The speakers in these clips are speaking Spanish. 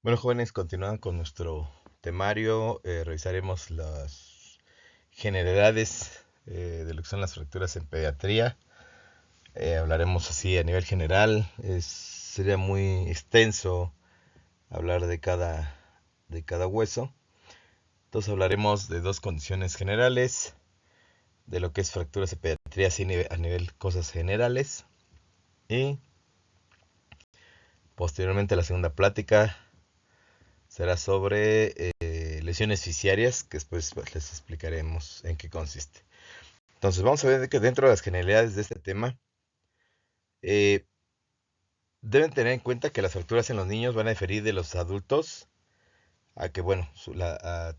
Bueno, jóvenes, continuando con nuestro temario, revisaremos las generalidades de lo que son las fracturas en pediatría. Hablaremos así a nivel general. Sería muy extenso hablar de cada hueso. Entonces hablaremos de dos condiciones generales, de lo que es fracturas en pediatría así a nivel cosas generales. Y posteriormente la segunda plática será sobre lesiones fisiarias, que después les explicaremos en qué consiste. Entonces vamos a ver que dentro de las generalidades de este tema, eh, deben tener en cuenta que las fracturas en los niños van a diferir de los adultos, a que bueno,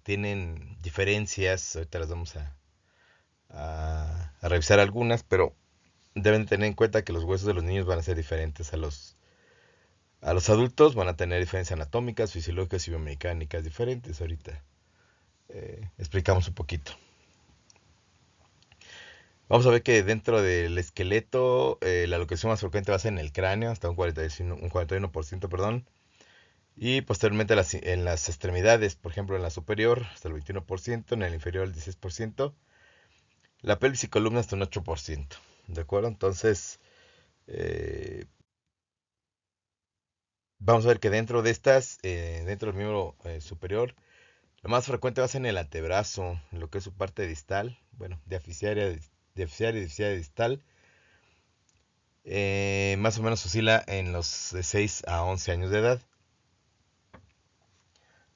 tienen diferencias, ahorita las vamos a revisar algunas, pero deben tener en cuenta que los huesos de los niños van a ser diferentes a los adultos, van a tener diferencias anatómicas, fisiológicas y biomecánicas diferentes. Ahorita explicamos un poquito. Vamos a ver que dentro del esqueleto la locación más frecuente va a ser en el cráneo, hasta un 41%, perdón. Y posteriormente en las extremidades, por ejemplo en la superior hasta el 21%, en el inferior el 16%, la pelvis y columna hasta un 8%. ¿De acuerdo? Entonces, eh, vamos a ver que dentro de estas, dentro del miembro superior, lo más frecuente va a ser en el antebrazo, en lo que es su parte distal, bueno, diafisaria y distal. Más o menos oscila en los de 6 a 11 años de edad.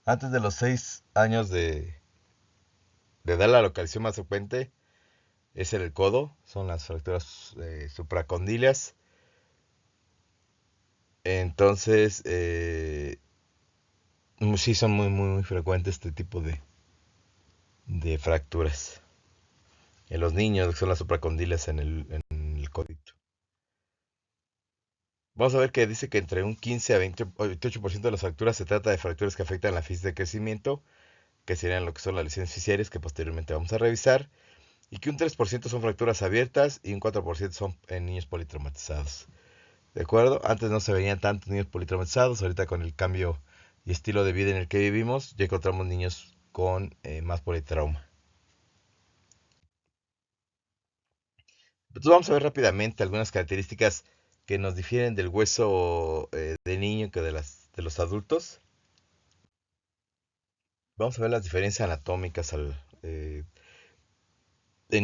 Antes de los 6 años de edad, la localización más frecuente es en el codo, son las fracturas supracondilias. Entonces, sí son muy, muy, muy frecuentes este tipo de fracturas. En los niños, que son las supracondilias en el codito. Vamos a ver que dice que entre un 15 a 28% de las fracturas se trata de fracturas que afectan la física de crecimiento, que serían lo que son las lesiones fisiares, que posteriormente vamos a revisar, y que un 3% son fracturas abiertas y un 4% son en niños politraumatizados. ¿De acuerdo? Antes no se veían tantos niños politraumatizados, ahorita con el cambio y estilo de vida en el que vivimos, ya encontramos niños con más politrauma. Entonces vamos a ver rápidamente algunas características que nos difieren del hueso de niño que de los adultos. Vamos a ver las diferencias anatómicas en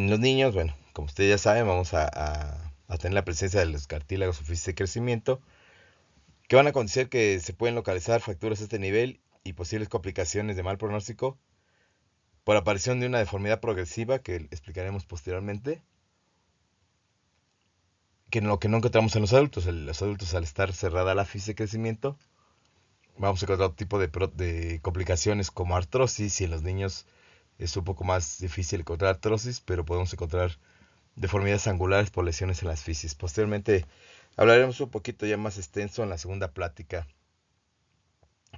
los niños. Bueno, como ustedes ya saben, vamos a tener la presencia de los cartílagos superficie de crecimiento, que van a acontecer que se pueden localizar fracturas a este nivel y posibles complicaciones de mal pronóstico por aparición de una deformidad progresiva que explicaremos posteriormente, que lo que no encontramos en los adultos. Los adultos, al estar cerrada la física de crecimiento, vamos a encontrar otro tipo de complicaciones como artrosis, y en los niños es un poco más difícil encontrar artrosis, pero podemos encontrar deformidades angulares por lesiones en las fisis. Posteriormente hablaremos un poquito ya más extenso en la segunda plática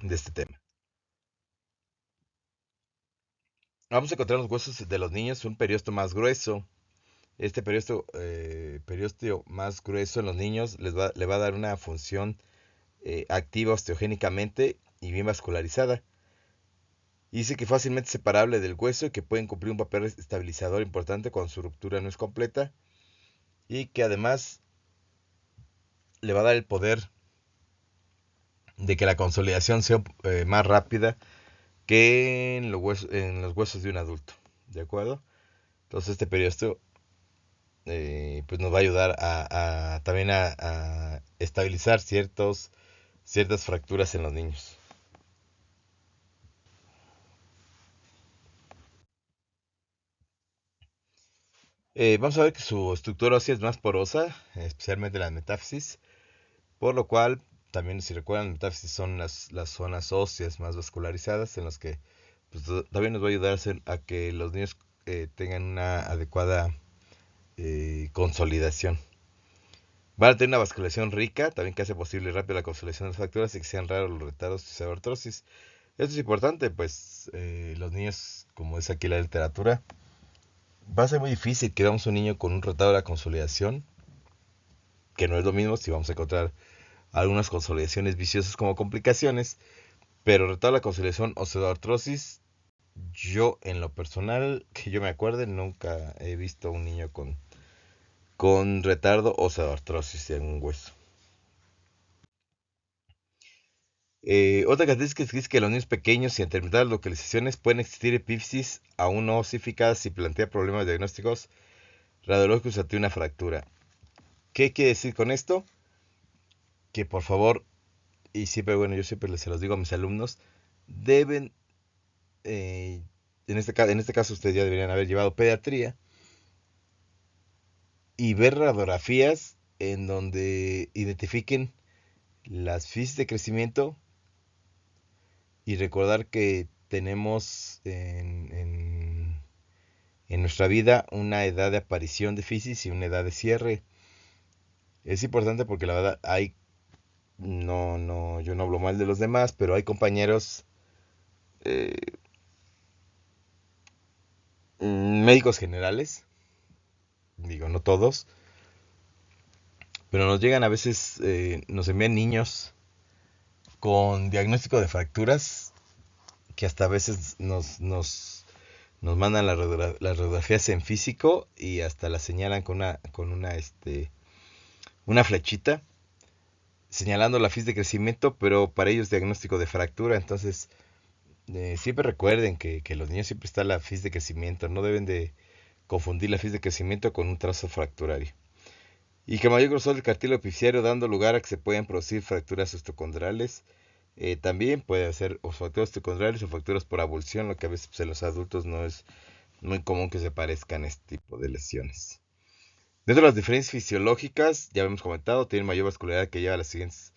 de este tema. Vamos a encontrar los huesos de los niños un periósteo más grueso. Este periósteo más grueso en los niños le va a dar una función activa osteogénicamente y bien vascularizada. Y dice que fácilmente separable del hueso y que pueden cumplir un papel estabilizador importante cuando su ruptura no es completa. Y que además le va a dar el poder de que la consolidación sea más rápida que en los huesos de un adulto. ¿De acuerdo? Entonces este periósteo pues nos va a ayudar también a estabilizar ciertas fracturas en los niños. Vamos a ver que su estructura ósea es más porosa, especialmente la metáfisis, por lo cual también, si recuerdan, metáfisis son las zonas óseas más vascularizadas, en las que pues, también nos va a ayudar a que los niños tengan una adecuada consolidación. Van a tener una vascularización rica, también que hace posible rápida la consolidación de las fracturas y que sean raros los retardos y artrosis. Esto es importante, pues los niños, como es aquí la literatura, va a ser muy difícil que veamos un niño con un retardo de la consolidación, que no es lo mismo si vamos a encontrar algunas consolidaciones viciosas como complicaciones, Pero retardo la consolidación osteoartrosis, yo en lo personal, que yo me acuerde, nunca he visto a un niño con retardo osteoartrosis en un hueso. Otra característica es que los niños pequeños y en determinadas localizaciones pueden existir epífisis aún no osificadas y plantea problemas diagnósticos radiológicos ante una fractura. ¿Qué quiere decir con esto? Que por favor, y siempre, bueno, yo siempre se los digo a mis alumnos, deben, en este caso ustedes ya deberían haber llevado pediatría y ver radiografías en donde identifiquen las fisis de crecimiento y recordar que tenemos en nuestra vida una edad de aparición de fisis y una edad de cierre. Es importante porque la verdad hay, yo no hablo mal de los demás, pero hay compañeros eh, médicos generales, digo no todos, pero nos llegan a veces, nos envían niños con diagnóstico de fracturas que hasta a veces nos mandan las radiografías en físico y hasta las señalan una flechita señalando la fis de crecimiento, pero para ellos diagnóstico de fractura. Entonces, siempre recuerden que los niños siempre está la fis de crecimiento, no deben de confundir la fis de crecimiento con un trazo fracturario. Y que mayor grosor del cartílago epifisario dando lugar a que se puedan producir fracturas osteocondrales. También puede ser o fracturas osteocondrales o fracturas por avulsión, lo que a veces pues, en los adultos no es muy común que se parezcan este tipo de lesiones. Dentro de las diferencias fisiológicas, ya hemos comentado, tienen mayor vascularidad que lleva a las siguientes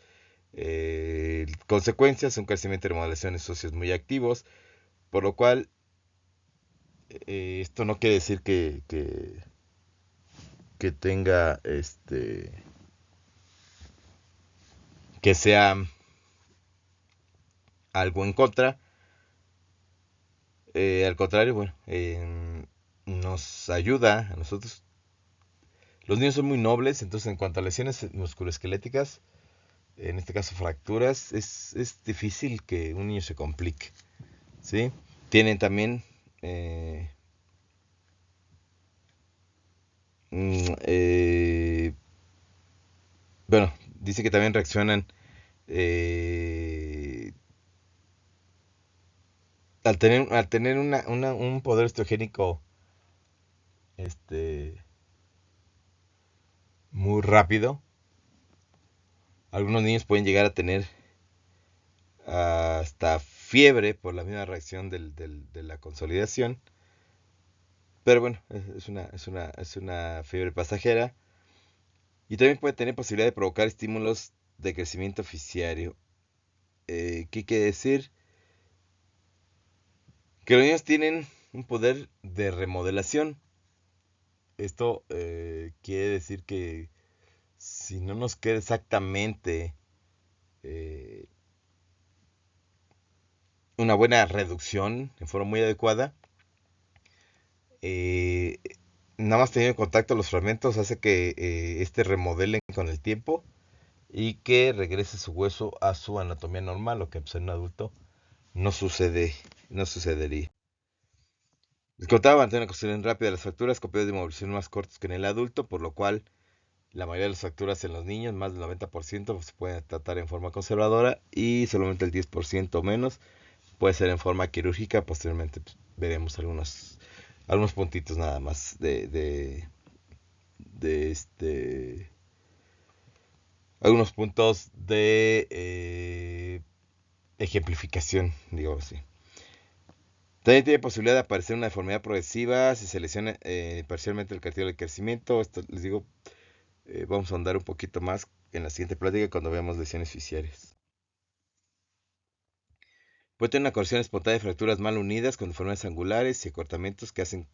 consecuencias: un crecimiento y remodelaciones óseas muy activos, por lo cual esto no quiere decir que tenga que sea algo en contra. Al contrario, bueno, nos ayuda a nosotros. Los niños son muy nobles, entonces en cuanto a lesiones musculoesqueléticas, en este caso fracturas, es difícil que un niño se complique, ¿sí? Tienen también, eh, mm, eh, bueno, dice que también reaccionan eh, al tener un poder osteogénico este, muy rápido. Algunos niños pueden llegar a tener hasta fiebre por la misma reacción de la consolidación. Pero bueno, es una fiebre pasajera. Y también puede tener posibilidad de provocar estímulos de crecimiento fisiario. ¿Qué quiere decir? Que los niños tienen un poder de remodelación. Esto quiere decir que si no nos queda exactamente eh, una buena reducción en forma muy adecuada, eh, nada más teniendo en contacto los fragmentos hace que este remodelen con el tiempo y que regrese su hueso a su anatomía normal, lo que pues, en un adulto no sucede, no sucedería. Les contaba mantener una construcción rápida de las fracturas con periodos de movilización más cortos que en el adulto, por lo cual la mayoría de las fracturas en los niños, más del 90%, se pueden tratar en forma conservadora y solamente el 10% o menos puede ser en forma quirúrgica. Posteriormente pues, veremos algunos puntitos nada más de algunos puntos de ejemplificación, digamos así. También tiene posibilidad de aparecer una deformidad progresiva si se lesiona parcialmente el cartílago de crecimiento. Esto les digo, vamos a andar un poquito más en la siguiente plática cuando veamos lesiones fisiales. Puede tener una corrección espontánea de fracturas mal unidas con deformidades angulares y acortamientos que hacen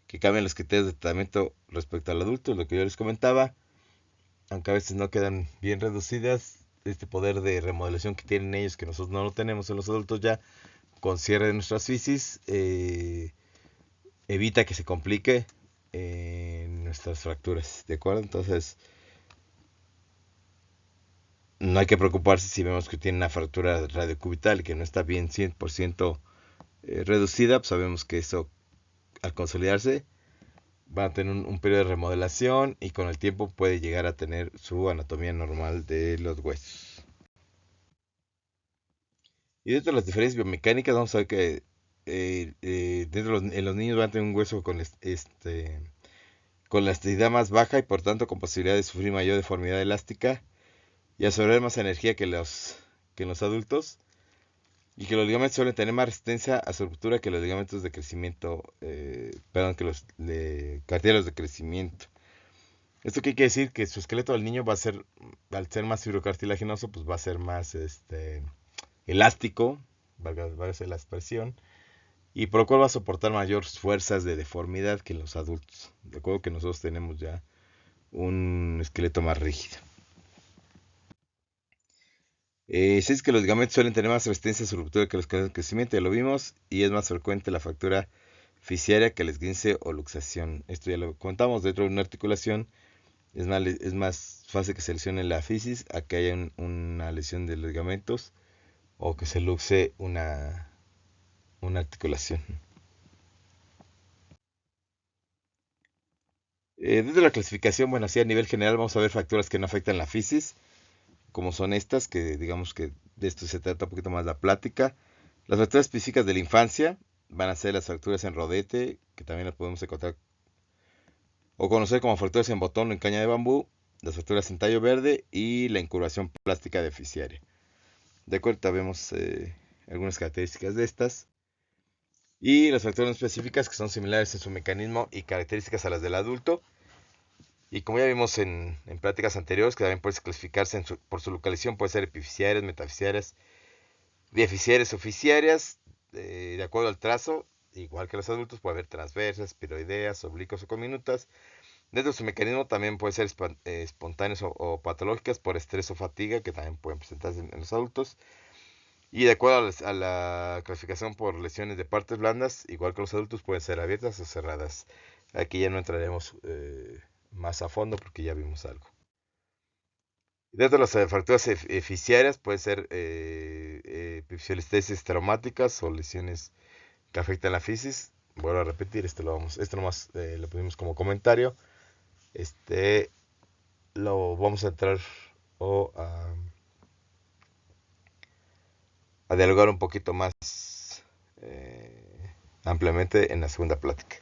que cambien los criterios de tratamiento respecto al adulto, lo que yo les comentaba, aunque a veces no quedan bien reducidas. Este poder de remodelación que tienen ellos, que nosotros no lo tenemos en los adultos ya, con cierre de nuestras fisis, evita que se complique nuestras fracturas, ¿de acuerdo? Entonces, no hay que preocuparse si vemos que tiene una fractura radiocubital que no está bien 100% reducida, pues sabemos que eso al consolidarse va a tener un periodo de remodelación y con el tiempo puede llegar a tener su anatomía normal de los huesos. Y dentro de las diferencias biomecánicas vamos a ver que en los niños van a tener un hueso con elasticidad más baja y por tanto con posibilidad de sufrir mayor deformidad elástica y absorber más energía que en los adultos. Y que los ligamentos suelen tener más resistencia a su ruptura que los ligamentos de crecimiento, perdón, que los cartílagos de crecimiento. ¿Esto qué quiere decir? Que su esqueleto del niño va a ser, al ser más fibrocartilaginoso, pues va a ser más elástico, valga la expresión, y por lo cual va a soportar mayores fuerzas de deformidad que los adultos. De acuerdo que nosotros tenemos ya un esqueleto más rígido. Si es que los ligamentos suelen tener más resistencia a su ruptura que los canales de crecimiento, ya lo vimos, y es más frecuente la fractura fisiaria que el esguince o luxación. Esto ya lo contamos dentro de una articulación. Es más fácil que se lesione la fisis a que haya una lesión de los ligamentos o que se luxe una articulación. Desde la clasificación, bueno, así a nivel general vamos a ver fracturas que no afectan la fisis, como son estas, que digamos que de esto se trata un poquito más la plática. Las fracturas específicas de la infancia van a ser las fracturas en rodete, que también las podemos encontrar o conocer como fracturas en botón o en caña de bambú, las fracturas en tallo verde y la incurvación plástica deficiaria. De acuerdo, vemos algunas características de estas. Y las fracturas no específicas que son similares en su mecanismo y características a las del adulto. Y como ya vimos en pláticas anteriores, que también puede clasificarse por su localización, puede ser epifisiarias, metafisiarias, diafisiarias o fisiarias, de acuerdo al trazo, igual que los adultos, puede haber transversas, piroideas, oblicuas o comminutas. Dentro de su mecanismo también puede ser espontáneas o patológicas por estrés o fatiga, que también pueden presentarse en los adultos. Y de acuerdo a la clasificación por lesiones de partes blandas, igual que los adultos, pueden ser abiertas o cerradas. Aquí ya no entraremos más a fondo porque ya vimos algo. Dentro de las fracturas fisiarias pueden ser epifisiolistesis traumáticas o lesiones que afectan la fisis. Vuelvo a repetir, esto nomás lo pusimos como comentario. Lo vamos a entrar o a dialogar un poquito más ampliamente en la segunda plática.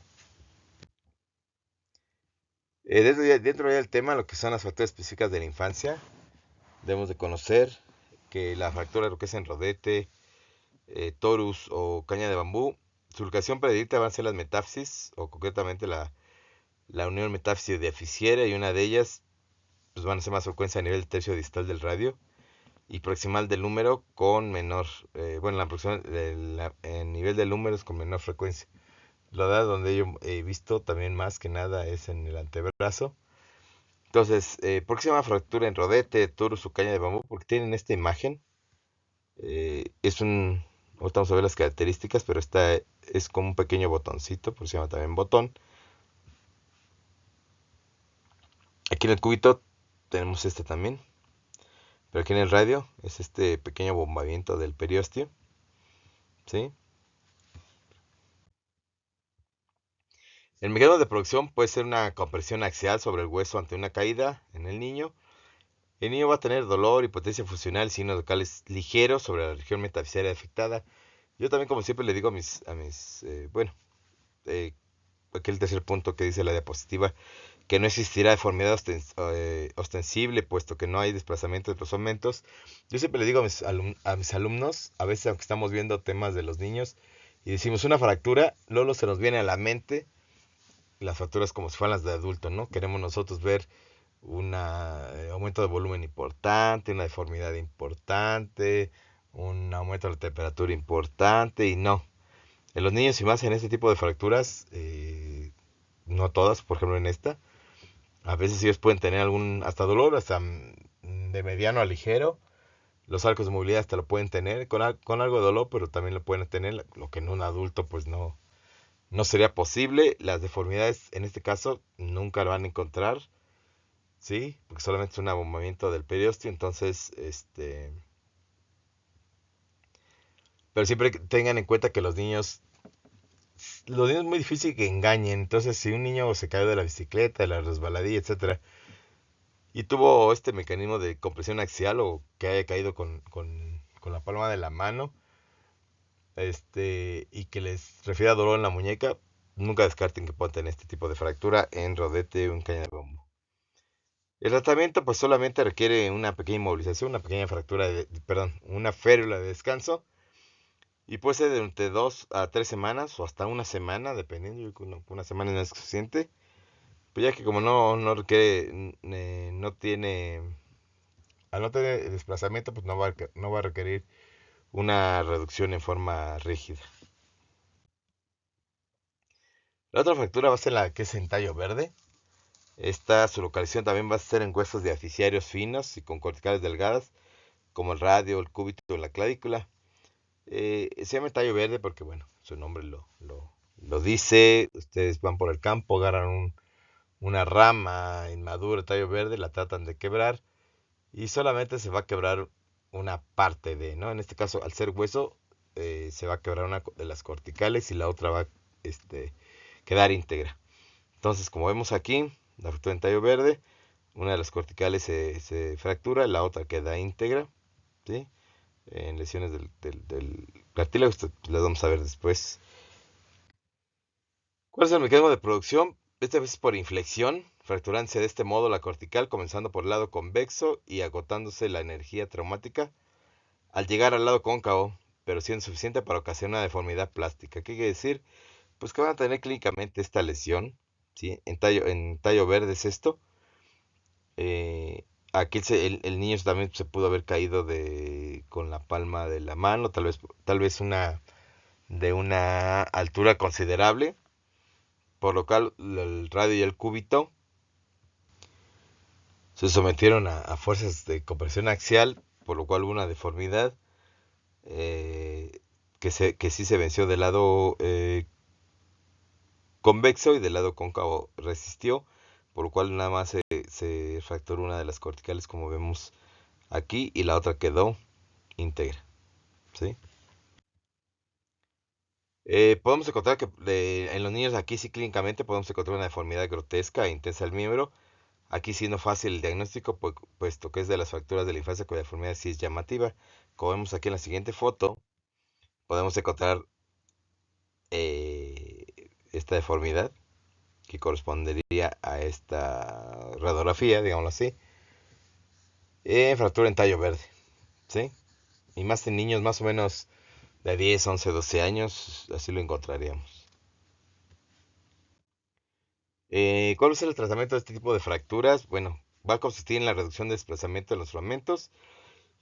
Dentro del tema, lo que son las fracturas específicas de la infancia, debemos de conocer que la fractura, lo que es en rodete, torus o caña de bambú, su ubicación predilecta van a ser las metáfisis, o concretamente la unión metáfisis deficiaria, y una de ellas pues van a ser más frecuencia a nivel del tercio distal del radio y proximal del húmero con menor, la proximal, en nivel del húmero es con menor frecuencia. La verdad, donde yo he visto también más que nada es en el antebrazo. Entonces, ¿por qué se llama fractura en rodete, torus o caña de bambú? Porque tienen esta imagen. Ahorita vamos a ver las características, pero esta es como un pequeño botoncito, por eso se llama también botón. Aquí en el cubito tenemos este también, pero aquí en el radio es este pequeño bombamiento del periósteo, ¿sí? El mecanismo de producción puede ser una compresión axial sobre el hueso ante una caída en el niño. El niño va a tener dolor, hipotesia funcional, signos locales ligeros sobre la región metafisiaria afectada. Yo también, como siempre, le digo eh, aquel tercer punto que dice la diapositiva, que no existirá deformidad ostensible, puesto que no hay desplazamiento de los aumentos. Yo siempre le digo a mis alumnos, a veces aunque estamos viendo temas de los niños, y decimos una fractura, luego se nos viene a la mente las fracturas como si fueran las de adulto, ¿no? Queremos nosotros ver un aumento de volumen importante, una deformidad importante, un aumento de la temperatura importante, y no. En los niños, y más en este tipo de fracturas, no todas, por ejemplo en esta, a veces ellos pueden tener hasta dolor, hasta de mediano a ligero. Los arcos de movilidad hasta lo pueden tener con algo de dolor, pero también lo pueden tener, lo que en un adulto pues no sería posible. Las deformidades en este caso nunca lo van a encontrar. ¿sí? Porque solamente es un abombamiento del periósteo, entonces, pero siempre tengan en cuenta que los niños es muy difícil que engañen, entonces si un niño se cae de la bicicleta, de la resbaladilla, etcétera, y tuvo este mecanismo de compresión axial o que haya caído con la palma de la mano, y que les refiera dolor en la muñeca, nunca descarten que puedan tener este tipo de fractura en rodete o en caña de bombo. El tratamiento pues solamente requiere una pequeña inmovilización, una pequeña fractura perdón, una férula de descanso y puede ser de entre 2 a 3 semanas o hasta una semana, dependiendo, yo creo que una semana no es suficiente, pues ya que como no requiere, no tiene, al no tener desplazamiento, pues no va a requerir una reducción en forma rígida. La otra fractura va a ser la que es en tallo verde. Su localización también va a ser en huesos diaficiarios finos y con corticales delgadas, como el radio, el cúbito o la clavícula. Se llama tallo verde porque, bueno, su nombre lo dice. Ustedes van por el campo, agarran una rama inmadura de tallo verde, la tratan de quebrar y solamente se va a quebrar una parte ¿no? En este caso, al ser hueso, se va a quebrar una de las corticales y la otra va a este, quedar íntegra. Entonces, como vemos aquí, la fractura en tallo verde, una de las corticales se fractura, la otra queda íntegra, ¿sí? En lesiones del cartílago, esto las vamos a ver después. ¿Cuál es el mecanismo de producción? Esta vez por inflexión, fracturándose de este modo la cortical, comenzando por el lado convexo y agotándose la energía traumática al llegar al lado cóncavo, pero siendo suficiente para ocasionar una deformidad plástica. ¿Qué quiere decir? Pues que van a tener clínicamente esta lesión, ¿sí? En tallo verde es esto. Aquí el niño también se pudo haber caído con la palma de la mano, tal vez de una altura considerable, por lo cual el radio y el cúbito se sometieron a fuerzas de compresión axial, por lo cual hubo una deformidad que sí se venció del lado convexo y del lado cóncavo resistió, por lo cual nada más se fracturó una de las corticales como vemos aquí y la otra quedó íntegra. ¿Sí? Podemos encontrar que en los niños aquí sí clínicamente podemos encontrar una deformidad grotesca e intensa del miembro. Aquí siendo fácil el diagnóstico, puesto que es de las fracturas de la infancia cuya deformidad sí es llamativa. Como vemos aquí en la siguiente foto, podemos encontrar eh, esta deformidad que correspondería a esta radiografía, digámoslo así, fractura en tallo verde. ¿Sí? Y más en niños más o menos de 10, 11, 12 años, así lo encontraríamos. ¿Cuál va a ser el tratamiento de este tipo de fracturas? Bueno, va a consistir en la reducción de desplazamiento de los fragmentos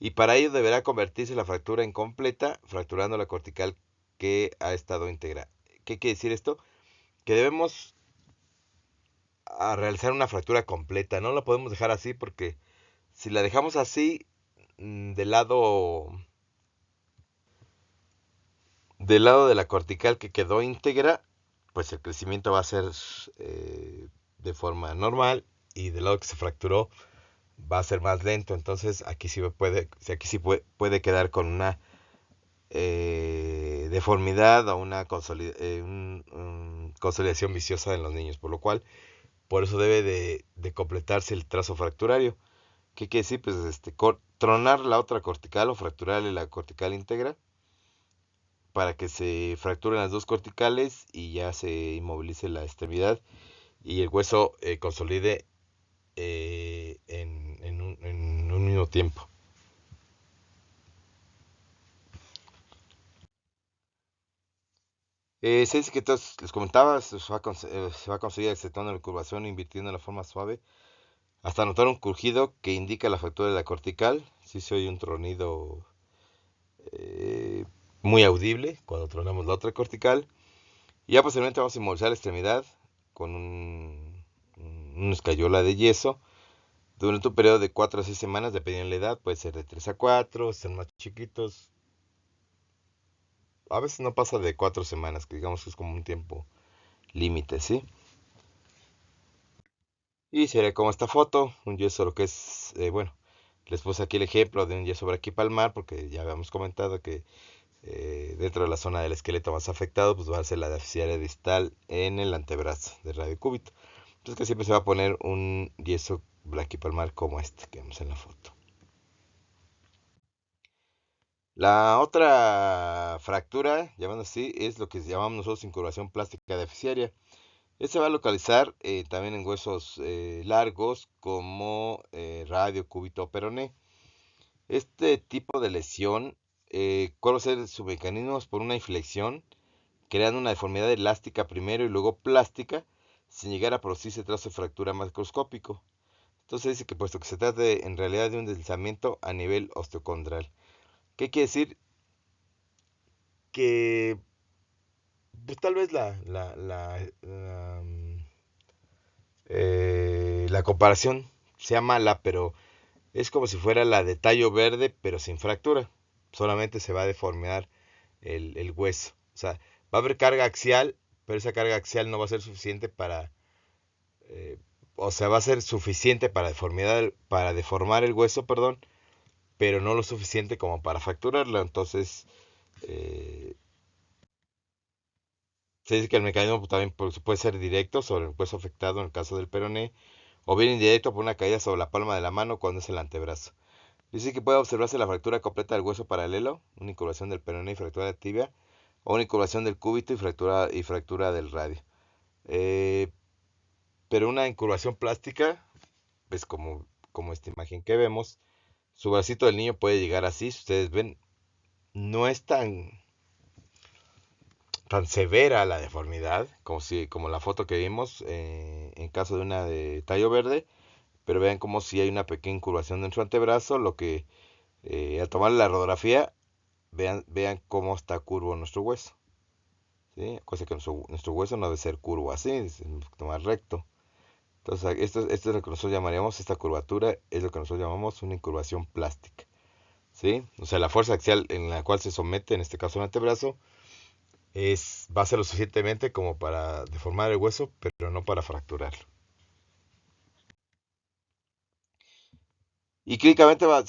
y para ello deberá convertirse la fractura en completa, fracturando la cortical que ha estado íntegra. ¿Qué quiere decir esto? Que debemos realizar una fractura completa, no la podemos dejar así porque si la dejamos así del lado de la cortical que quedó íntegra, pues el crecimiento va a ser de forma normal y del lado que se fracturó va a ser más lento. Entonces aquí sí puede quedar con una deformidad o una consolidación viciosa en los niños, por eso debe de completarse el trazo fracturario. ¿Qué quiere decir? Pues tronar la otra cortical o fracturarle la cortical íntegra para que se fracturen las dos corticales y ya se inmovilice la extremidad y el hueso consolide en un mismo tiempo. Se dice que entonces, les comentaba, se va a conseguir acentuando la curvación, invirtiendo la forma suave, hasta notar un crujido que indica la fractura de la cortical. Sí se oye un tronido eh, muy audible cuando tronamos la otra cortical. Y ya posteriormente vamos a inmovilizar la extremidad con una escayola de yeso durante un periodo de 4 a 6 semanas, dependiendo de la edad. Puede ser de 3 a 4, ser más chiquitos. A veces no pasa de 4 semanas, que digamos que es como un tiempo límite, ¿sí? Y sería como esta foto, un yeso lo que es, bueno, les puse aquí el ejemplo de un yeso braquipalmar porque ya habíamos comentado que dentro de la zona del esqueleto más afectado, pues va a ser la deficiencia distal en el antebrazo del radiocúbito. Entonces que siempre se va a poner un yeso braquipalmar como este que vemos en la foto. La otra fractura, llamando así, es lo que llamamos nosotros incurvación plástica deficiaria. Este se va a localizar también en huesos largos como radio, cúbito o peroné. Este tipo de lesión, ¿cuál va a ser su mecanismo? Es por una inflexión, creando una deformidad elástica primero y luego plástica, sin llegar a producirse trazo de fractura macroscópico. Entonces dice que puesto que se trata en realidad de un deslizamiento a nivel osteocondral. ¿Qué quiere decir? Que pues tal vez la comparación sea mala, pero es como si fuera la de tallo verde, pero sin fractura. Solamente se va a deformar el hueso. O sea, va a haber carga axial, pero esa carga axial no va a ser suficiente para... eh, o sea, va a ser suficiente para deformar el hueso, perdón, pero no lo suficiente como para fracturarlo. Entonces, eh, se dice que el mecanismo también puede ser directo sobre el hueso afectado en el caso del peroné, o bien indirecto por una caída sobre la palma de la mano cuando es el antebrazo. Dice que puede observarse la fractura completa del hueso paralelo, una incurvación del peroné y fractura de tibia, o una incurvación del cúbito y fractura del radio. Eh, pero una incurvación plástica, pues como esta imagen que vemos, su bracito del niño puede llegar así, si ustedes ven, no es tan severa la deformidad como la foto que vimos en caso de una de tallo verde, pero vean como si hay una pequeña incurvación de su antebrazo, lo que al tomar la radiografía vean cómo está curvo nuestro hueso. ¿Sí? Cosa que nuestro hueso no debe ser curvo así, es un poquito más recto. Entonces, esto es lo que nosotros llamaríamos, esta curvatura es lo que nosotros llamamos una incurvación plástica. ¿Sí? O sea, la fuerza axial en la cual se somete, en este caso el antebrazo, va a ser lo suficientemente como para deformar el hueso, pero no para fracturarlo. Y clínicamente va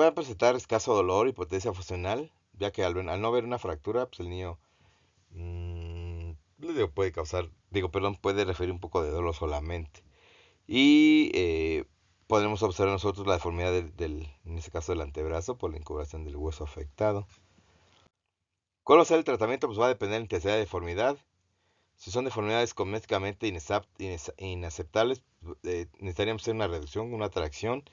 a presentar escaso dolor y potencia funcional, ya que al no ver una fractura, pues el niño puede causar, perdón, puede referir un poco de dolor solamente. Y podremos observar nosotros la deformidad en este caso del antebrazo por la incurvación del hueso afectado. ¿Cuál va a ser el tratamiento? Pues va a depender de la intensidad de deformidad. Si son deformidades cosméticamente inaceptables, necesitaríamos hacer una reducción, una tracción.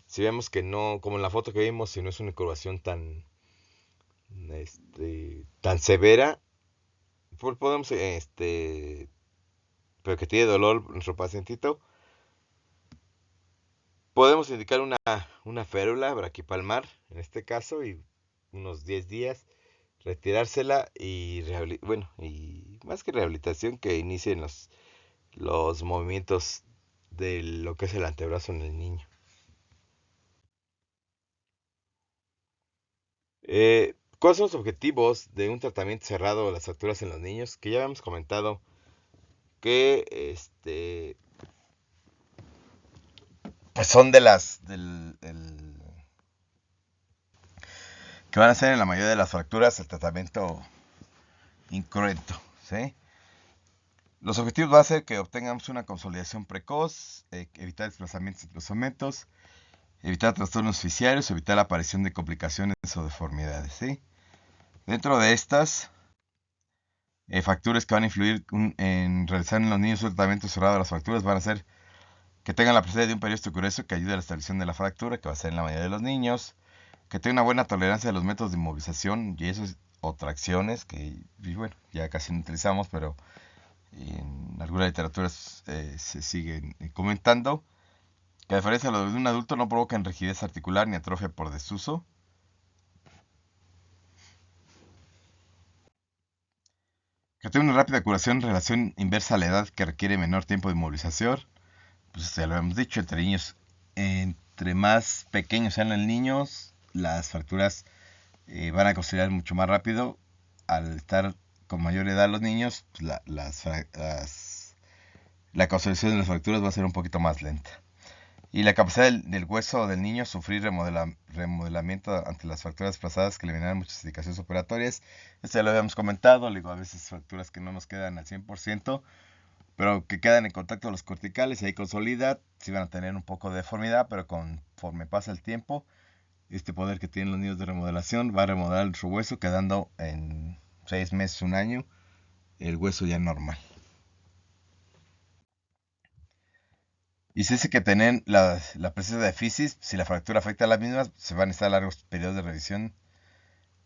Si vemos que no, como en la foto que vimos, si no es una incurvación tan severa, pues podemos, pero que tiene dolor nuestro pacientito, podemos indicar una férula braquipalmar, en este caso, y unos 10 días, retirársela y, bueno, y más que rehabilitación, que inicien los movimientos de lo que es el antebrazo en el niño. ¿Cuáles son los objetivos de un tratamiento cerrado de las fracturas en los niños? Que ya habíamos comentado que pues son que van a ser en la mayoría de las fracturas el tratamiento incruento, ¿sí? Los objetivos van a ser que obtengamos una consolidación precoz, evitar desplazamientos entre los omentos, evitar trastornos fisiarios, evitar la aparición de complicaciones o deformidades, ¿sí? Dentro de estas factores que van a influir en realizar en los niños un tratamiento cerrado de las fracturas van a ser que tengan la presencia de un periósteo grueso que ayude a la estabilización de la fractura, que va a ser en la mayoría de los niños, que tenga una buena tolerancia a los métodos de inmovilización y eso o tracciones, que bueno, ya casi no utilizamos, pero en algunas literaturas se siguen comentando, que a diferencia de lo de un adulto no provocan rigidez articular ni atrofia por desuso. Que tenga una rápida curación en relación inversa a la edad que requiere menor tiempo de inmovilización. Pues ya lo hemos dicho, entre más pequeños sean los niños, las fracturas van a considerar mucho más rápido. Al estar con mayor edad los niños, pues la causación de las fracturas va a ser un poquito más lenta. Y la capacidad del hueso del niño sufrir remodelamiento ante las fracturas desplazadas que eliminan muchas indicaciones operatorias. Esto ya lo habíamos comentado, le digo, a veces fracturas que no nos quedan al 100%, pero que quedan en contacto con los corticales y ahí consolida, sí van a tener un poco de deformidad, pero conforme pasa el tiempo, este poder que tienen los niños de remodelación va a remodelar su hueso, quedando en 6 meses, un año, el hueso ya normal. Y se dice que tener la presencia de fisis, si la fractura afecta a las mismas, se van a necesitar largos periodos de revisión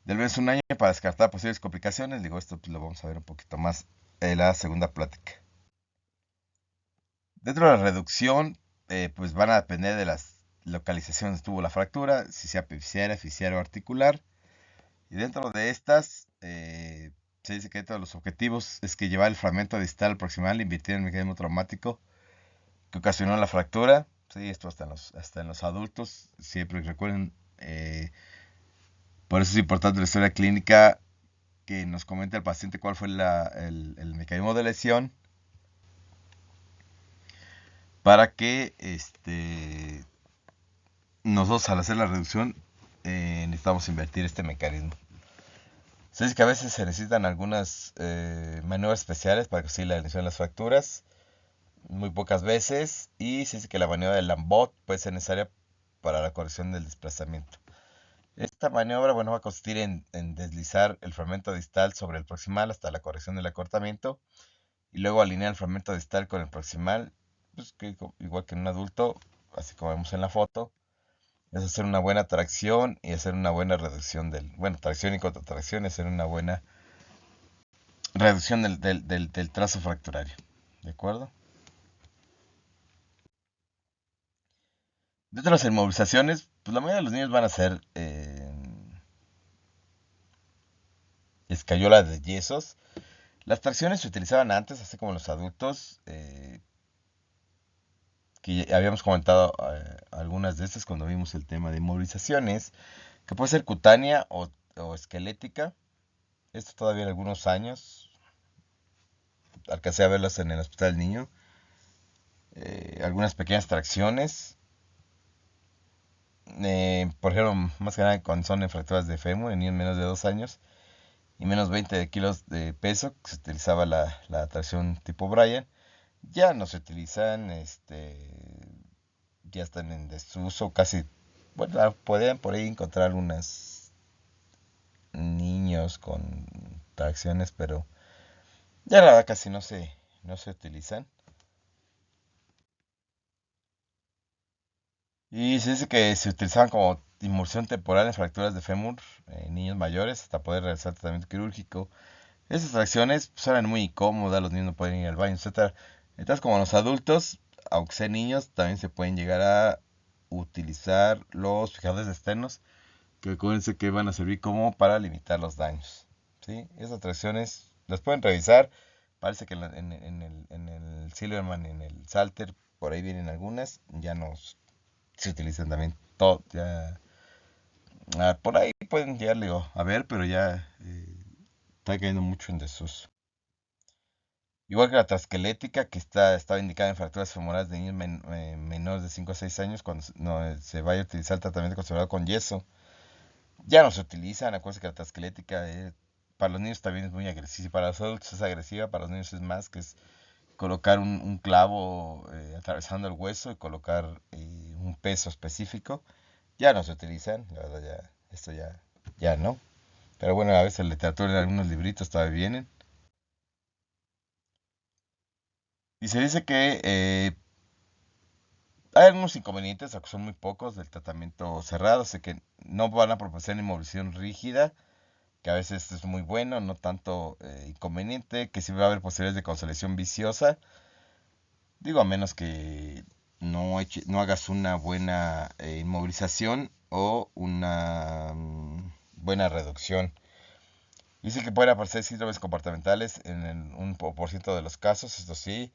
del menos un año para descartar posibles complicaciones. Digo, esto pues, lo vamos a ver un poquito más en la segunda plática. Dentro de la reducción, pues van a depender de las localizaciones donde tuvo la fractura, si sea epificiaria, fiscal o articular. Y dentro de estas, se dice que dentro de los objetivos es que llevar el fragmento distal proximal, invertir en el mecanismo traumático que ocasionó la fractura. Sí, esto hasta en los adultos. Siempre recuerden, por eso es importante la historia clínica que nos comente el paciente cuál fue el mecanismo de lesión para que nosotros al hacer la reducción necesitamos invertir este mecanismo. Se dice que a veces se necesitan algunas maniobras especiales para conseguir la lesión de las fracturas, muy pocas veces, y se dice que la maniobra del Lambot puede ser necesaria para la corrección del desplazamiento. Esta maniobra, bueno, va a consistir en deslizar el fragmento distal sobre el proximal hasta la corrección del acortamiento y luego alinear el fragmento distal con el proximal, pues igual que en un adulto, así como vemos en la foto, es hacer una buena tracción y hacer una buena reducción bueno, tracción y contratracción y hacer una buena reducción del trazo fracturario, ¿de acuerdo? Dentro de las inmovilizaciones, pues la mayoría de los niños van a ser escayola de yesos. Las tracciones se utilizaban antes, así como los adultos, que habíamos comentado algunas de estas cuando vimos el tema de inmovilizaciones, que puede ser cutánea o esquelética. Esto todavía en algunos años, alcancé a verlas en el hospital del niño. Algunas pequeñas tracciones, por ejemplo, más que nada cuando son en fracturas de fémur en niños menos de 2 años y menos 20 kilos de peso, que se utilizaba la tracción tipo Bryan. Ya no se utilizan, ya están en desuso, casi, bueno, podrían por ahí encontrar algunos niños con tracciones, pero ya la verdad casi no se utilizan. Y se dice que se utilizaban como inmersión temporal en fracturas de fémur en niños mayores hasta poder realizar tratamiento quirúrgico. Esas tracciones pues, eran muy incómodas, los niños no pueden ir al baño, etcétera. Entonces, como los adultos, aunque sean niños, también se pueden llegar a utilizar los fijadores externos, que acuérdense que van a servir como para limitar los daños. ¿Sí? Esas tracciones las pueden revisar. Parece que en el Silverman, en el Salter, por ahí vienen algunas. Ya nos se utilizan también todo. Ya, por ahí pueden ya a ver, pero ya está cayendo mucho en desuso. Igual que la transesquelética, que estaba indicada en fracturas femorales de niños menores de 5 a 6 años, cuando se vaya a utilizar el tratamiento conservador con yeso. Ya no se utilizan, acuérdense que la transesquelética para los niños también es muy agresiva, para los adultos es agresiva, para los niños es más, que es colocar un clavo atravesando el hueso y colocar un peso específico. Ya no se utilizan, la verdad esto ya no. Pero bueno, a veces la literatura en algunos libritos todavía vienen. Y se dice que hay algunos inconvenientes, aunque son muy pocos, del tratamiento cerrado. Sé que no van a proporcionar inmovilización rígida, que a veces es muy bueno, no tanto inconveniente, que sí va a haber posibilidades de consolidación viciosa. Digo, a menos que no hagas una buena inmovilización o una buena reducción. Dice que pueden aparecer síndromes comportamentales en el 1% de los casos, esto sí.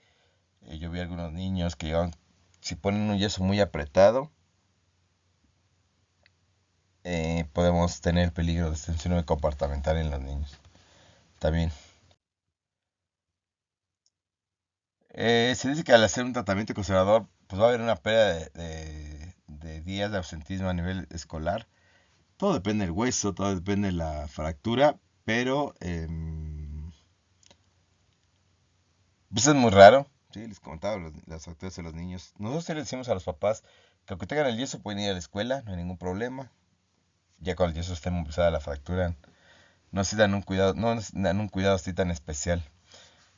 Yo vi algunos niños que llevan, si ponen un yeso muy apretado, podemos tener el peligro de síndrome comportamental en los niños. También. Se dice que al hacer un tratamiento conservador, pues va a haber una pérdida de días de ausentismo a nivel escolar. Todo depende del hueso, todo depende de la fractura, pero pues es muy raro. Sí, les comentaba las fracturas de los niños. Nosotros sí le decimos a los papás que aunque tengan el yeso pueden ir a la escuela, no hay ningún problema. Ya cuando el yeso esté muy pesada la fractura, no necesitan un cuidado, no necesitan un cuidado así tan especial.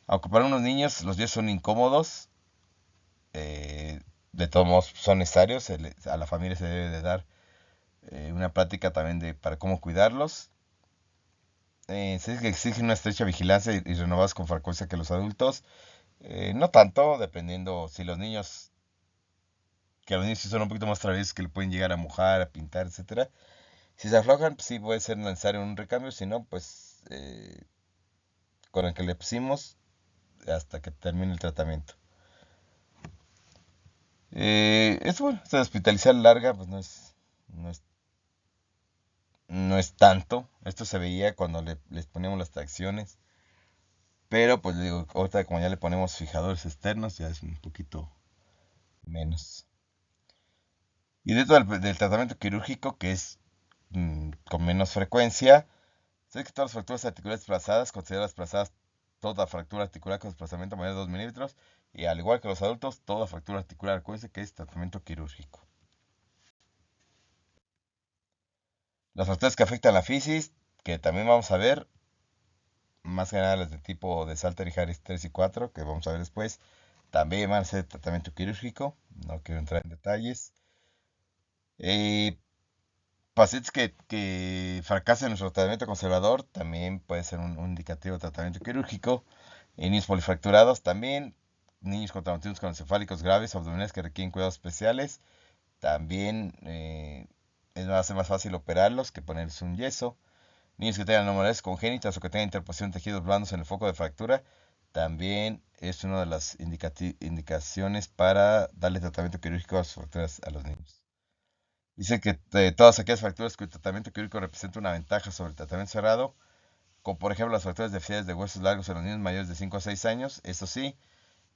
Aunque para unos niños los yesos son incómodos, eh, de todos modos son necesarios. A la familia se debe de dar una práctica también para cómo cuidarlos. Se dice que exigen una estrecha vigilancia y renovadas con frecuencia que los adultos. No tanto, dependiendo si los niños, que los niños sí son un poquito más traviesos, que le pueden llegar a mojar, a pintar, etcétera. Si se aflojan, pues sí puede ser necesario un recambio, si no, pues con el que le pusimos hasta que termine el tratamiento. Es bueno, esta hospitalización larga, pues no es, no es tanto. Esto se veía cuando les poníamos las tracciones. Pero pues digo, ahorita como ya le ponemos fijadores externos, ya es un poquito menos. Y dentro del tratamiento quirúrgico, que es con menos frecuencia, sé que todas las fracturas articulares desplazadas, consideradas desplazadas toda fractura articular con desplazamiento mayor de 2 milímetros, y al igual que los adultos, toda fractura articular, acuérdense que es tratamiento quirúrgico. Las fracturas que afectan la fisis, que también vamos a ver, más que nada las de tipo de Salter y Harris 3 y 4, que vamos a ver después, también van a ser tratamiento quirúrgico, no quiero entrar en detalles. Eh, Pacientes que fracasan en nuestro tratamiento conservador también puede ser un indicativo de tratamiento quirúrgico. Niños polifracturados también. Niños con traumatismos craneoencefálicos graves, abdominales que requieren cuidados especiales. También va a ser más fácil operarlos que ponerles un yeso. Niños que tengan anomalías congénitas o que tengan interposición de tejidos blandos en el foco de fractura. También es una de las indicaciones para darle tratamiento quirúrgico a sus fracturas a los niños. Dice que todas aquellas fracturas cuyo tratamiento quirúrgico representa una ventaja sobre el tratamiento cerrado, como por ejemplo las fracturas de deficiencias de huesos largos en los niños mayores de 5 a 6 años, eso sí,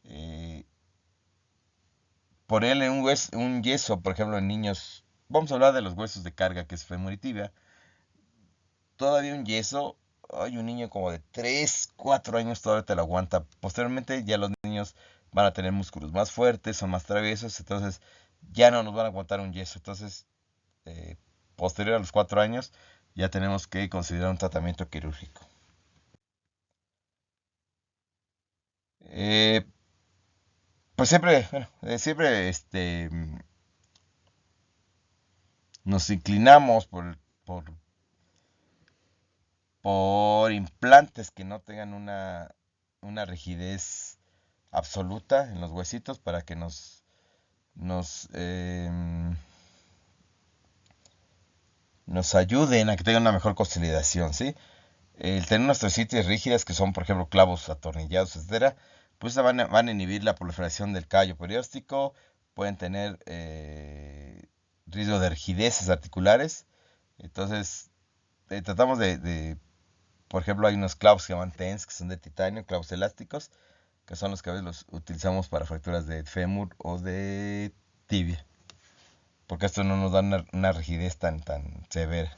eh, ponerle un yeso, por ejemplo, en niños, vamos a hablar de los huesos de carga, que es fémur y tibia, todavía un yeso, hay un niño como de 3 4 años todavía te lo aguanta. Posteriormente ya los niños van a tener músculos más fuertes, son más traviesos, entonces ya no nos van a aguantar un yeso. Entonces, eh, posterior a los 4 años, ya tenemos que considerar un tratamiento quirúrgico. Eh, pues siempre, bueno, siempre nos inclinamos por implantes que no tengan una rigidez absoluta en los huesitos para que nos, nos ayuden a que tengan una mejor consolidación, ¿sí? El tener unas trocitis rígidas que son, por ejemplo, clavos atornillados, etcétera, pues van a inhibir la proliferación del callo perióstico, pueden tener riesgo de rigideces articulares. Entonces, tratamos por ejemplo, hay unos clavos que se llaman TENS, que son de titanio, clavos elásticos, que son los que a veces los utilizamos para fracturas de fémur o de tibia, porque esto no nos da una rigidez tan severa.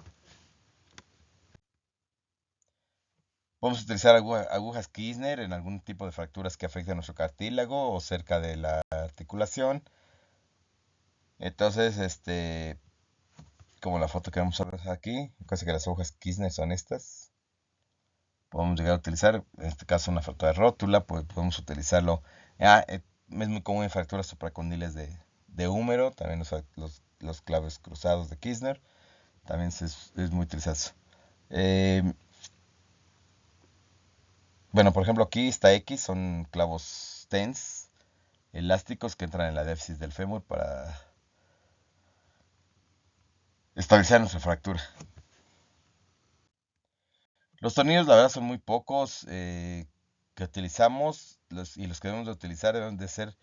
Podemos utilizar agujas Kirchner en algún tipo de fracturas que afecten a nuestro cartílago o cerca de la articulación. Entonces, como la foto que vamos a ver aquí, casi que las agujas Kirchner son estas. Podemos llegar a utilizar, en este caso, una fractura de rótula, pues podemos utilizarlo. Es muy común en fracturas supracondiles de húmero, también los claves cruzados de Kirchner, también es muy utilizado. Eh, bueno, por ejemplo, aquí está X, son clavos TENS elásticos que entran en la déficit del fémur para estabilizar nuestra fractura. Los tornillos, la verdad, son muy pocos que utilizamos y los que debemos de utilizar deben de ser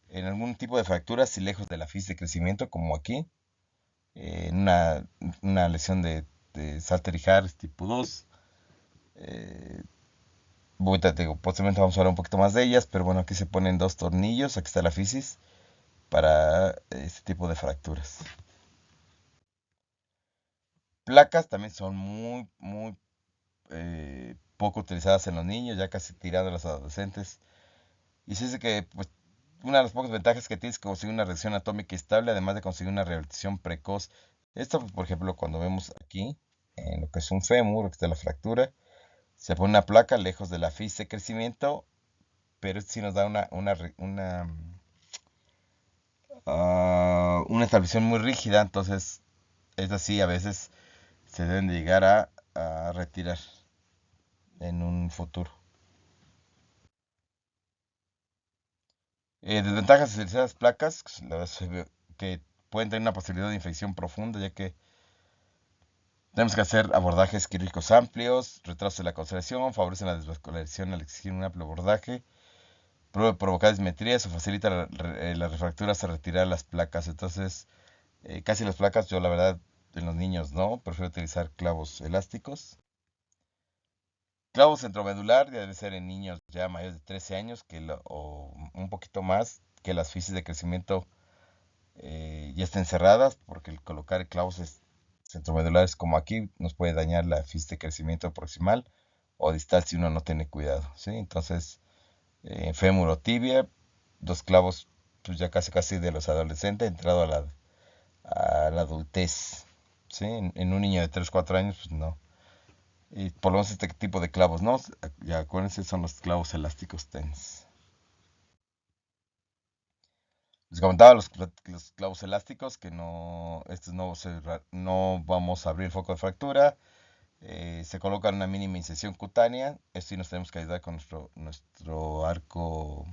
en algún tipo de fracturas y lejos de la fis de crecimiento, como aquí, en una lesión de Salter y Harris tipo 2. Ahorita te digo, posiblemente vamos a hablar un poquito más de ellas, pero bueno, aquí se ponen dos tornillos, aquí está la fisis, para este tipo de fracturas. Placas también son muy poco utilizadas en los niños, ya casi tirando a los adolescentes. Y se dice que pues, una de las pocas ventajas que tienes es conseguir una reacción atómica estable, además de conseguir una rehabilitación precoz. Esto, pues, por ejemplo, cuando vemos aquí, en lo que es un fémur, que está la fractura, se pone una placa lejos de la fis de crecimiento, pero esto sí nos da una estabilización muy rígida, entonces es así, a veces se deben de llegar a retirar en un futuro. Desventajas de utilizar las placas, pues, la verdad se ve que pueden tener una posibilidad de infección profunda, ya que tenemos que hacer abordajes quirúrgicos amplios, retraso de la conservación, favorecen la desvascularización al exigir un amplio abordaje, puede provocar dismetrías o facilita las refracturas a retirar las placas. Entonces, casi las placas, yo la verdad, en los niños no, prefiero utilizar clavos elásticos. Clavo centromedular debe ser en niños ya mayores de 13 años o un poquito más, que las fisis de crecimiento ya estén cerradas, porque el colocar clavos centromedulares como aquí nos puede dañar la fisis de crecimiento proximal o distal si uno no tiene cuidado, ¿sí? Entonces, fémur o tibia, dos clavos pues ya casi de los adolescentes, entrado a la adultez, ¿sí? En un niño de 3 4 años, pues no. Y por lo menos este tipo de clavos, ¿no? Ya acuérdense, son los clavos elásticos TENS. Les comentaba los clavos elásticos que no, estos no vamos a abrir el foco de fractura. Se coloca una mínima incisión cutánea. Esto sí nos tenemos que ayudar con nuestro arco,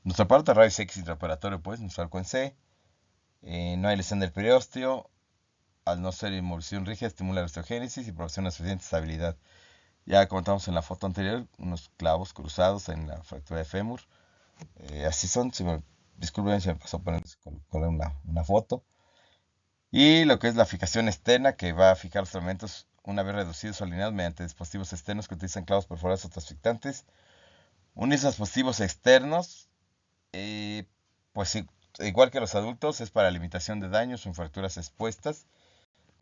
nuestro aparato de rayos X intraoperatorio, pues, nuestro arco en C. No hay lesión del periósteo. Al no ser inmovilización rígida, estimula la osteogénesis y proporciona suficiente estabilidad. Ya comentamos en la foto anterior, unos clavos cruzados en la fractura de fémur. Así son, disculpen si me pasó a poner una foto. Y lo que es la fijación externa, que va a fijar los elementos una vez reducidos o alineados mediante dispositivos externos que utilizan clavos perforados o transfictantes. Unirse a dispositivos externos, eh, pues igual que los adultos, es para limitación de daños o fracturas expuestas,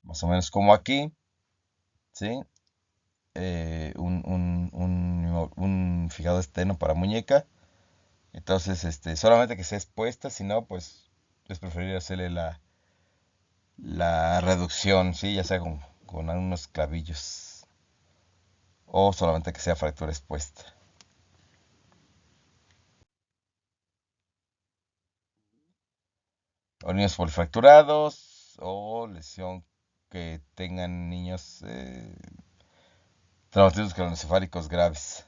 más o menos como aquí, ¿sí? Un fijado externo para muñeca. Entonces, solamente que sea expuesta, si no, pues es preferible hacerle la reducción, ¿sí? Ya sea con unos clavillos o solamente que sea fractura expuesta. O niños polifracturados o lesión que tengan niños traumatismos craneoencefálicos graves.